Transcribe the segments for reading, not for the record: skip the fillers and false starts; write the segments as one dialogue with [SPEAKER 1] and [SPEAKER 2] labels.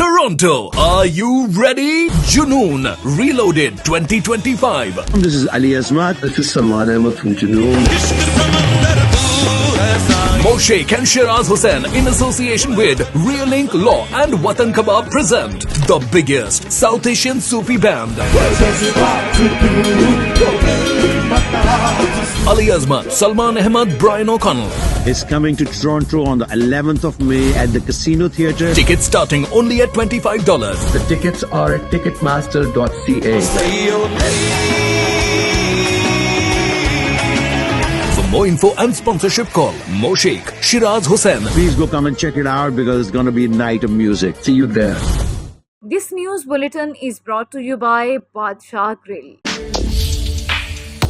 [SPEAKER 1] Toronto, are you ready? Junoon Reloaded 2025.
[SPEAKER 2] This is Ali Azmat.
[SPEAKER 3] This is Salman Ahmed from Junoon.
[SPEAKER 1] Moshaik and Shiraz Hussain in association with Realink Law and Watan Kebab present the biggest South Asian Sufi band. Ali Azmat, Salman Ahmed, Brian O'Connell.
[SPEAKER 2] Is coming to Toronto on the 11th of May at the Casino Theatre.
[SPEAKER 1] Tickets starting only at $25.
[SPEAKER 3] The tickets are at ticketmaster.ca.
[SPEAKER 1] For more info and sponsorship, call Moshaik, Shiraz Hussain.
[SPEAKER 2] Please go come and check it out because it's going to be a night of music.
[SPEAKER 3] See you there.
[SPEAKER 4] This news bulletin is brought to you by Badshah Grill.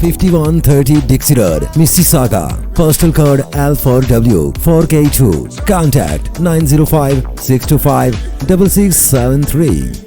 [SPEAKER 5] 5130 Dixie Road, Mississauga. Postal code L4W 4K2. Contact 905-625-6673.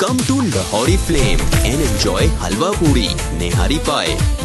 [SPEAKER 6] Come to Lahori Flame and enjoy halwa puri, nehari pie,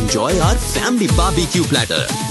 [SPEAKER 6] enjoy our family barbecue platter,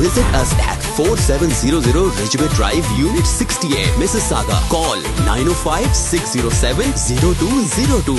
[SPEAKER 6] Visit us at 4700 Ridgeway Drive, Unit 68, Mississauga. Call 905-607-0202.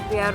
[SPEAKER 4] FPR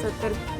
[SPEAKER 4] 70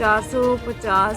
[SPEAKER 4] 450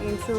[SPEAKER 4] 300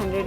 [SPEAKER 4] 100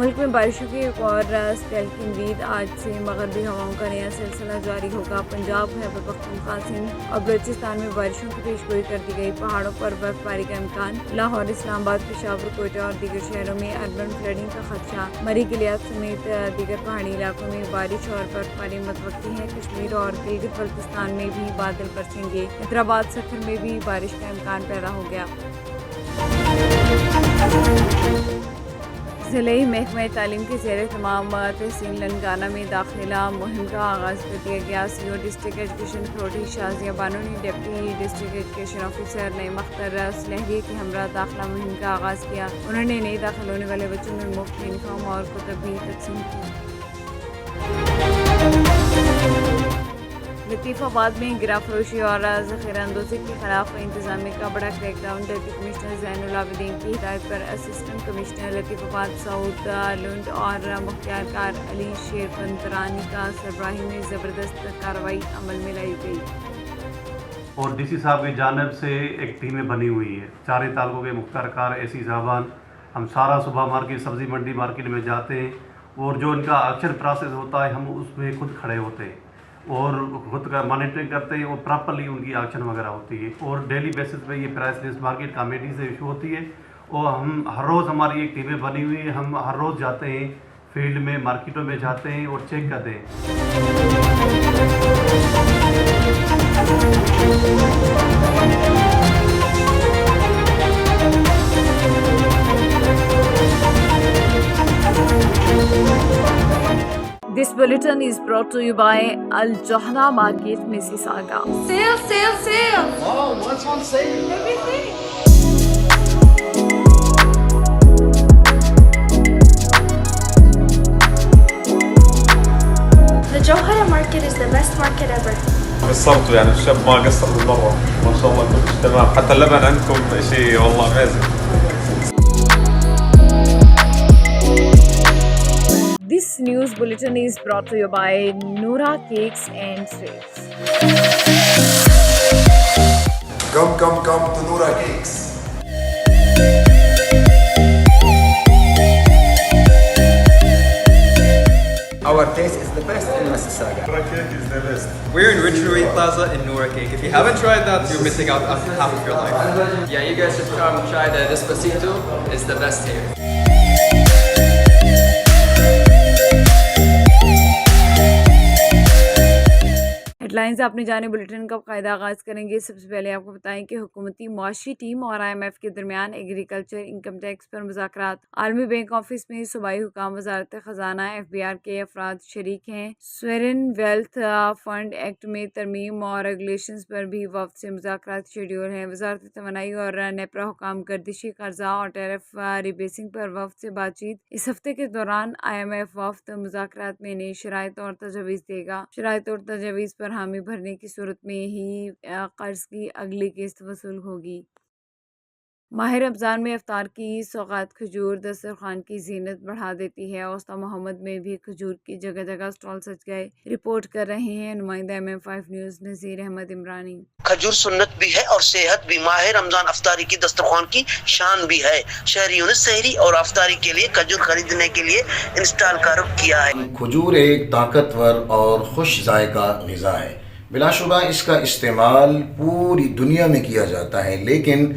[SPEAKER 4] ملک میں بارشوں کی ایک اور spell کی امید، آج سے مغربی ہواؤں کا نیا سلسلہ جاری ہوگا۔ پنجاب، خیبر پختونخوا، سندھ اور بلوچستان میں بارشوں کی پیش گوئی کر دی گئی۔ پہاڑوں پر برف باری کا امکان، لاہور، اسلام آباد، پشاور، کوئٹہ اور دیگر شہروں میں اربن فلڈنگ کا خدشہ۔ مری گلیات سمیت دیگر پہاڑی علاقوں میں بارش اور برف باری متوقع ہے۔ کشمیر اور گلگت بلتستان میں بھی بادل برسیں گے۔ حیدرآباد، سکھر میں بھی بارش کا امکان پیدا ہو گیا۔ ضلعی محکمہ تعلیم کے زیر اہتمام تحصیل لنگانہ میں داخلہ مہم کا آغاز کر دیا گیا۔ C O district education authority Shazia Bano نے deputy district education officer Naeem Akhtar Salehria کے ہمراہ داخلہ مہم کا آغاز کیا۔ انہوں نے نئے داخل ہونے والے بچوں میں مفت یونیفارم اور کتب بھی تقسیم کی۔ لطیف آباد میں گرا فروشی اور ذخیرہ اندوزی کے خلاف انتظامیہ کا بڑا کریک ڈاؤن۔ ڈپٹی کمشنر زین العابدین کی ہدایت پر اسسٹنٹ کمشنر لطیف آباد سعود لنڈ اور مختار کار علی شیر پنترانی کا سربراہی میں زبردست کارروائی عمل میں لائی گئی۔
[SPEAKER 7] اور ڈی سی صاحب کی جانب سے ایک ٹیمیں بنی ہوئی ہے، چارے تعلقوں کے مختار کار اے سی صاحبان، ہم سارا صبح مارکیٹ سبزی منڈی مارکیٹ میں جاتے ہیں اور جو ان کا ایکشن پروسیس ہوتا ہے ہم اس میں خود کھڑے ہوتے ہیں اور خود کا مانیٹرنگ کرتے ہیں اور پراپرلی ان کی ایکشن وغیرہ ہوتی ہے اور ڈیلی بیسس پہ یہ پرائس لسٹ مارکیٹ کمیٹی سے ایشو ہوتی ہے اور ہم ہر روز ہماری ایک ٹیمیں بنی ہوئی ہیں، ہم ہر روز جاتے ہیں فیلڈ میں مارکیٹوں میں جاتے ہیں اور چیک کرتے ہیں۔
[SPEAKER 4] This bulletin is brought to you by Al Johna Market, Mississauga.
[SPEAKER 8] Sale, sale, sale! Oh, what's on sale? Everything. The Johana Market is the best market ever.
[SPEAKER 9] قصرتوا يعني الشاب ما قصر بالمرة، ما شاء الله كلش تمام، حتى اللبن عندكم شيء والله amazing.
[SPEAKER 4] This news bulletin is brought to you by Noora Cakes and Sweets.
[SPEAKER 10] Come to Noora Cakes.
[SPEAKER 11] Our taste is the best in Mississauga.
[SPEAKER 9] Noora Cake is the best.
[SPEAKER 11] We're in Ridgeway Plaza in Noora Cake. If you haven't tried that, you're missing out on half of your life. Yeah, you guys should come try the Despacito. It's the best here.
[SPEAKER 4] Headlines آپ نے جانے bulletin کا باقاعدہ آغاز کریں گے۔ سب سے پہلے آپ کو بتائیں کہ حکومتی معاشی ٹیم اور IMF کے درمیان ایگریکلچر انکم ٹیکس پر مذاکرات۔ عالمی بینک آفس میں صوبائی حکام، وزارت خزانہ، FBR کے افراد شریک ہیں۔ سویرن ویلتھ فنڈ ایکٹ میں ترمیم اور ریگولیشنز پر بھی وفد سے مذاکرات شیڈول ہیں۔ وزارت توانائی اور نیپرا حکام گردشی قرضہ اور ٹیرف ریبیسنگ پر وفد سے بات چیت۔ اس ہفتے کے دوران IMF وفد مذاکرات میں نئی شرائط اور تجاویز دے گا۔ شرائط اور تجاویز پر حامی بھرنے کی صورت میں ہی قرض کی اگلی قسط وصول ہوگی۔ ماہ رمضان میں افطار کی سوغات کھجور دسترخوان کی زینت بڑھا دیتی ہے۔ اوسطا محمد میں بھی کھجور کی جگہ جگہ اسٹال سج گئے۔ رپورٹ کر رہے ہیں نمائندہ MM5 نیوز نذیر احمد عمرانی۔
[SPEAKER 12] کھجور سنت بھی ہے اور صحت بھی، ماہ رمضان افطاری کی دسترخوان کی شان بھی ہے۔ شہریوں نے سحری اور افطاری کے لیے کھجور خریدنے کے لیے انسٹال کا رخ کیا ہے۔
[SPEAKER 13] کھجور ایک طاقتور اور خوش ذائقہ غذا ہے۔ بلا شبہ اس کا استعمال پوری دنیا میں کیا جاتا ہے، لیکن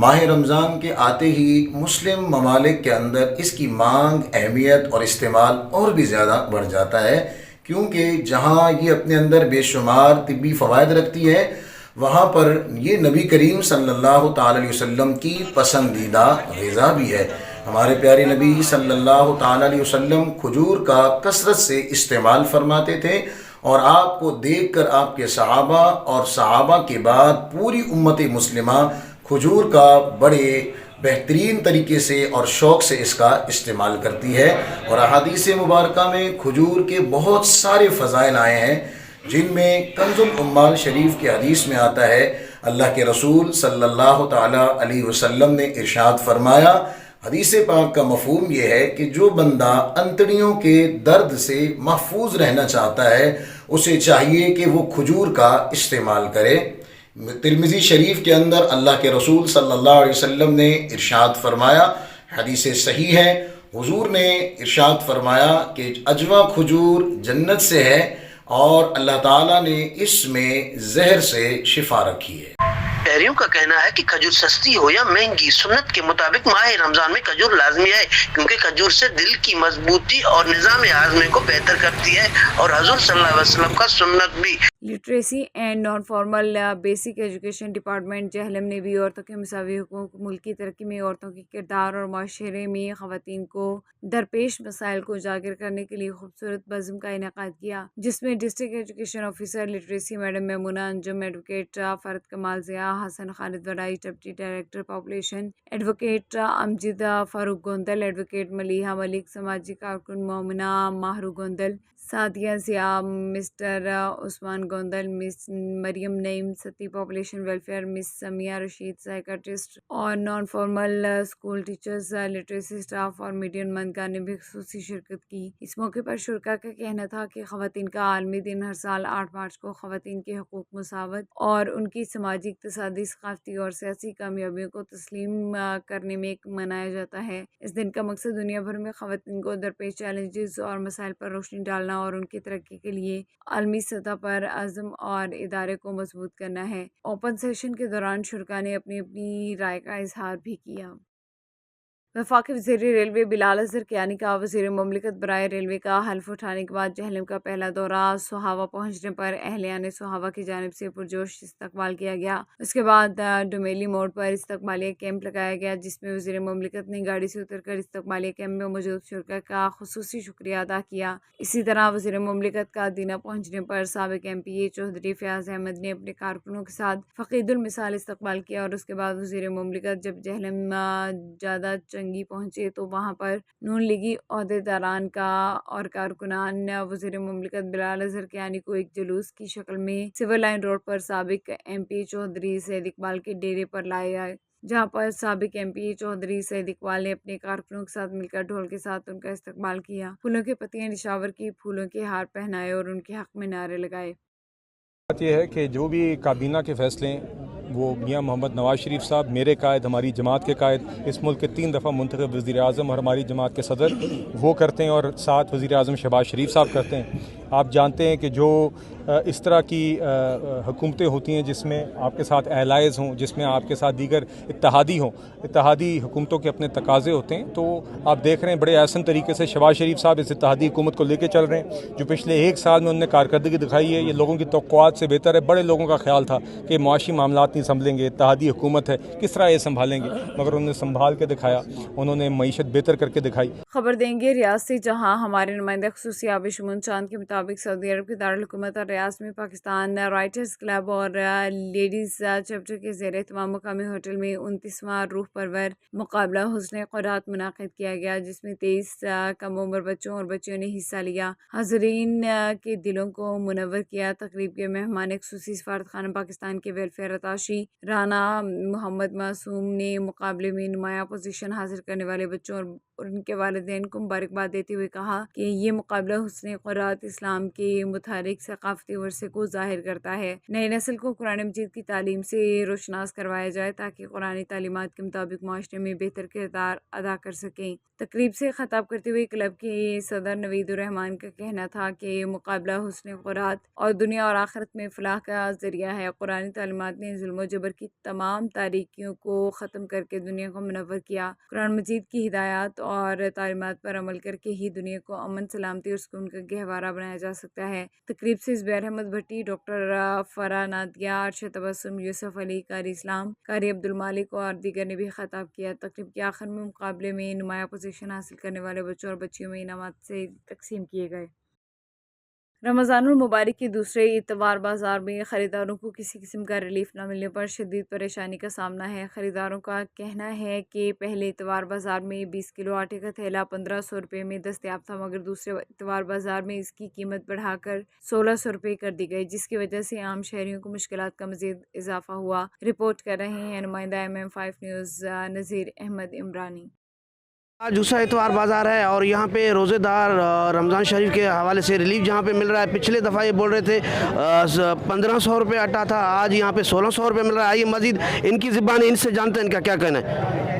[SPEAKER 13] ماہ رمضان کے آتے ہی مسلم ممالک کے اندر اس کی مانگ، اہمیت اور استعمال اور بھی زیادہ بڑھ جاتا ہے، کیونکہ جہاں یہ اپنے اندر بے شمار طبی فوائد رکھتی ہے، وہاں پر یہ نبی کریم صلی اللہ تعالی علیہ وسلم کی پسندیدہ غذا بھی ہے۔ ہمارے پیارے نبی صلی اللہ تعالی علیہ وسلم کھجور کا کثرت سے استعمال فرماتے تھے، اور آپ کو دیکھ کر آپ کے صحابہ اور صحابہ کے بعد پوری امت مسلمہ کھجور کا بڑے بہترین طریقے سے اور شوق سے اس کا استعمال کرتی ہے۔ اور احادیث مبارکہ میں کھجور کے بہت سارے فضائل آئے ہیں، جن میں کنز العمال شریف کی حدیث میں آتا ہے، اللہ کے رسول صلی اللہ تعالی علیہ وسلم نے ارشاد فرمایا، حدیث پاک کا مفہوم یہ ہے کہ جو بندہ انتڑیوں کے درد سے محفوظ رہنا چاہتا ہے، اسے چاہیے کہ وہ کھجور کا استعمال کرے۔ ترمذی شریف کے اندر اللہ کے رسول صلی اللہ علیہ وسلم نے ارشاد فرمایا، حدیث صحیح ہے، حضور نے ارشاد فرمایا کہ اجوا کھجور جنت سے ہے اور اللہ تعالیٰ نے اس میں زہر سے شفا رکھی ہے۔
[SPEAKER 12] شہریوں کا کہنا ہے کہ کھجور سستی ہو یا مہنگی، سنت کے مطابق ماہ رمضان میں کھجور لازمی ہے، کیونکہ کھجور سے دل کی مضبوطی اور نظام ہاضمے کو بہتر کرتی ہے، اور حضور صلی اللہ علیہ وسلم کا سنت بھی۔
[SPEAKER 4] Literacy and non formal basic education department Jhelum نے بھی عورتوں کے مساوی حقوق، ملکی ترقی میں عورتوں کے کردار اور معاشرے میں خواتین کو درپیش مسائل کو اجاگر کرنے کے لیے خوبصورت بزم کا انعقاد کیا، جس میں district education officer literacy madam Maimoona Anjum, advocate Fard Kamal Zia, Hassan Khalid Wadai, deputy director population advocate Amjad Farooq Gondal, advocate Maleeha Malik, سماجی کارکن Momina Mahru Gondal, Sadia Zia, mister Usman Gondal, miss Maryam Naeem Satti, population welfare miss Sumaiya Rasheed, psychiatrist اور non formal school teachers, literacy staff اور میڈیا نمائندگان نے بھی خصوصی شرکت کی۔ اس موقع پر شرکاء کا کہنا تھا کہ خواتین کا عالمی دن ہر سال 8 مارچ کو خواتین کے حقوق، مساوات اور ان کی سماجی، اقتصادی، ثقافتی اور سیاسی کامیابیوں کو تسلیم کرنے میں منایا جاتا ہے۔ اس دن کا مقصد دنیا بھر میں خواتین کو درپیش چیلنجز اور مسائل پر روشنی ڈالنا اور ان کی ترقی کے لیے عالمی سطح پر عزم اور ادارے کو مضبوط کرنا ہے۔ اوپن سیشن کے دوران شرکاء نے اپنی اپنی رائے کا اظہار بھی کیا۔ وفاقی وزیر ریلوے بلال اظہر کیانی کا وزیر مملکت برائے ریلوے کا حلف اٹھانے کے بعد جہلم کا پہلا دورہ سہاوا پہنچنے پر اہلیان سہاوا کی جانب سے پرجوش استقبال کیا گیا۔ اس کے بعد ڈومیلی موڑ پر استقبالیہ کیمپ لگایا گیا، جس میں وزیر مملکت نے گاڑی سے اتر کر استقبالیہ کیمپ میں موجود شرکاء کا خصوصی شکریہ ادا کیا۔ اسی طرح وزیر مملکت کا دینا پہنچنے پر سابق ایم پی اے چودھری فیاض احمد نے اپنے کارکنوں کے ساتھ فقید المثال استقبال کیا، اور اس کے بعد وزیر مملکت جب جہلم جادہ چنگی پہنچے تو وہاں پر نون لیگی عہدیداران کا اور کارکنان وزیر مملکت بلال اظہر کیانی کو ایک جلوس کی شکل میں سول لائن روڈ پر سابق ایم پی چودھری سید اقبال کے ڈیرے پر لایا، جہاں پر سابق ایم پی چودھری سید اقبال نے اپنے کارکنوں کے ساتھ مل کر ڈھول کے ساتھ ان کا استقبال کیا، پھولوں کے پتیاں نشاور کی، پھولوں کے ہار پہنائے اور ان کے حق میں نعرے لگائے۔
[SPEAKER 14] بات یہ ہے کہ جو بھی کابینہ کے فیصلے ہیں وہ میاں محمد نواز شریف صاحب، میرے قائد، ہماری جماعت کے قائد، اس ملک کے 3 دفعہ منتخب وزیر اعظم اور ہماری جماعت کے صدر وہ کرتے ہیں، اور ساتھ وزیر اعظم شہباز شریف صاحب کرتے ہیں۔ آپ جانتے ہیں کہ جو اس طرح کی حکومتیں ہوتی ہیں جس میں آپ کے ساتھ ایلائز ہوں، جس میں آپ کے ساتھ دیگر اتحادی ہوں، اتحادی حکومتوں کے اپنے تقاضے ہوتے ہیں، تو آپ دیکھ رہے ہیں بڑے احسن طریقے سے شہباز شریف صاحب اس اتحادی حکومت کو لے کے چل رہے ہیں، جو پچھلے 1 سال میں انہوں نے کارکردگی دکھائی ہے۔ یہ لوگوں کی توقعات سے بہتر ہے۔ بڑے لوگوں کا خیال تھا کہ معاشی معاملات نہیں سنبھلیں گے، اتحادی حکومت ہے، کس طرح یہ سنبھالیں گے، مگر انہوں نے سنبھال کے دکھایا، انہوں نے معیشت بہتر کر کے دکھائی۔
[SPEAKER 4] خبر دیں گے ریاض سے، جہاں ہمارے نمائندہ خصوصی آبی شمون چاند کے مطابق سعودی عرب کے دارالحکومت اور ریاض میں پاکستان رائٹرز کلب اور لیڈیز چیپٹر کے زیر اہتمام مقامی ہوٹل میں 29واں روح پرور مقابلہ حسن قرات منعقد کیا گیا، جس میں 23 کم عمر بچوں اور بچیوں نے حصہ لیا، حاضرین کے دلوں کو منور کیا۔ تقریب کے مہمان خصوصی سفارت خانہ پاکستان کے ویلفیئر اتاشی رانا محمد معصوم نے مقابلے میں نمایاں پوزیشن حاصل کرنے والے بچوں اور ان کے والدین کو مبارکباد دیتے ہوئے کہا کہ یہ مقابلہ حسن قرات اسلام کے متحرک ثقافتی ورثے کو ظاہر کرتا ہے۔ نئی نسل کو قرآن مجید کی تعلیم سے روشناس کروایا جائے تاکہ قرآنی تعلیمات کے مطابق معاشرے میں بہتر کردار ادا کر سکیں۔ تقریب سے خطاب کرتے ہوئے کلب کے صدر نوید الرحمان کا کہنا تھا کہ مقابلہ حسن قرات اور دنیا اور آخرت میں فلاح کا ذریعہ ہے۔ قرآنی تعلیمات نے ظلم و جبر کی تمام تاریکیوں کو ختم کر کے دنیا کو منور کیا۔ قرآن مجید کی ہدایات اور تعلیمات پر عمل کر کے ہی دنیا کو امن، سلامتی اور سکون کا گہوارہ بنایا جا سکتا ہے۔ تقریب سے زبیر احمد بھٹی، ڈاکٹر فرا نادیہ، ارشد تبسم، یوسف علی، قاری اسلام، قاری عبدالمالک اور دیگر نے بھی خطاب کیا۔ تقریب کے آخر میں مقابلے میں نمایاں پوزیشن حاصل کرنے والے بچوں اور بچیوں میں انعامات سے تقسیم کیے گئے۔ رمضان المبارک کے دوسرے اتوار بازار میں خریداروں کو کسی قسم کا ریلیف نہ ملنے پر شدید پریشانی کا سامنا ہے۔ خریداروں کا کہنا ہے کہ پہلے اتوار بازار میں 20 کلو آٹے کا تھیلا 1500 روپے میں دستیاب تھا، مگر دوسرے اتوار بازار میں اس کی قیمت بڑھا کر 1600 روپے کر دی گئی، جس کی وجہ سے عام شہریوں کو مشکلات کا مزید اضافہ ہوا۔ رپورٹ کر رہے ہیں نمائندہ MM5 نیوز نذیر احمد عمرانی۔
[SPEAKER 15] آج دوسرا اتوار بازار ہے اور یہاں پہ روزے دار رمضان شریف کے حوالے سے ریلیف جہاں پہ مل رہا ہے۔ پچھلے دفعہ یہ بول رہے تھے 1500 روپے آٹا تھا، آج یہاں پہ 1600 روپے مل رہا ہے۔ آئیے مزید ان کی زبان ان سے جانتے ہیں ان کا کیا کہنا ہے۔